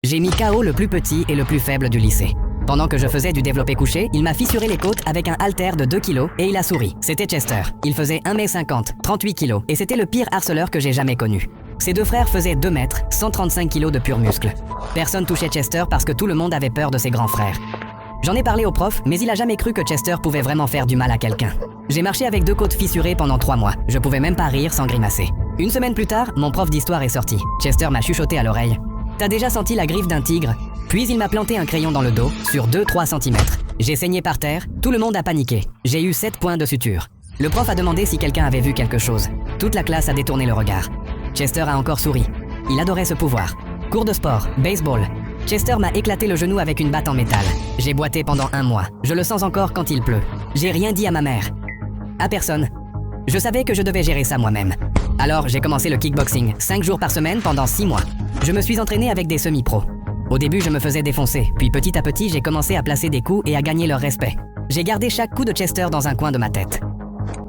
J'ai mis KO le plus petit et le plus faible du lycée. Pendant que je faisais du développé couché, il m'a fissuré les côtes avec un haltère de 2 kg et il a souri. C'était Chester. Il faisait 1m50, 38 kg et c'était le pire harceleur que j'ai jamais connu. Ses deux frères faisaient 2 mètres, 135 kg de pur muscle. Personne touchait Chester parce que tout le monde avait peur de ses grands frères. J'en ai parlé au prof, mais il a jamais cru que Chester pouvait vraiment faire du mal à quelqu'un. J'ai marché avec 2 côtes fissurées pendant 3 mois. Je pouvais même pas rire sans grimacer. Une semaine plus tard, mon prof d'histoire est sorti. Chester m'a chuchoté à l'oreille. « T'as déjà senti la griffe d'un tigre ?» Puis il m'a planté un crayon dans le dos, sur 2-3 cm. J'ai saigné par terre, tout le monde a paniqué. J'ai eu 7 points de suture. Le prof a demandé si quelqu'un avait vu quelque chose. Toute la classe a détourné le regard. Chester a encore souri. Il adorait ce pouvoir. Cours de sport, baseball. Chester m'a éclaté le genou avec une batte en métal. J'ai boité pendant 1 mois. Je le sens encore quand il pleut. J'ai rien dit à ma mère. À personne. Je savais que je devais gérer ça moi-même. Alors j'ai commencé le kickboxing, 5 jours par semaine pendant 6 mois. Je me suis entraîné avec des semi-pros. Au début, je me faisais défoncer, puis petit à petit, j'ai commencé à placer des coups et à gagner leur respect. J'ai gardé chaque coup de Chester dans un coin de ma tête.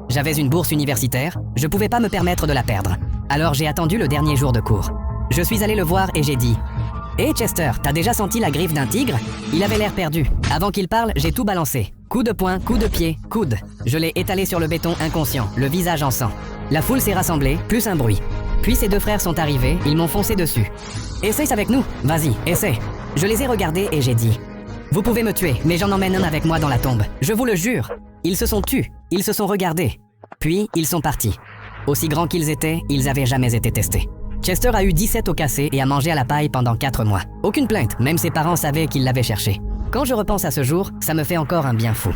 J'avais une bourse universitaire, je pouvais pas me permettre de la perdre. Alors j'ai attendu le dernier jour de cours. Je suis allé le voir et j'ai dit « Hé Chester, t'as déjà senti la griffe d'un tigre ?» Il avait l'air perdu. Avant qu'il parle, j'ai tout balancé. Coup de poing, coup de pied, coude. Je l'ai étalé sur le béton inconscient, le visage en sang. La foule s'est rassemblée, plus un bruit. Puis ses 2 frères sont arrivés, ils m'ont foncé dessus. « Essaye avec nous, vas-y, essaie. » Je les ai regardés et j'ai dit « Vous pouvez me tuer, mais j'en emmène un avec moi dans la tombe. Je vous le jure. » Ils se sont tus, ils se sont regardés. Puis, ils sont partis. Aussi grands qu'ils étaient, ils avaient jamais été testés. Chester a eu 17 os cassés et a mangé à la paille pendant 4 mois. Aucune plainte, même ses parents savaient qu'ils l'avaient cherché. Quand je repense à ce jour, ça me fait encore un bien fou.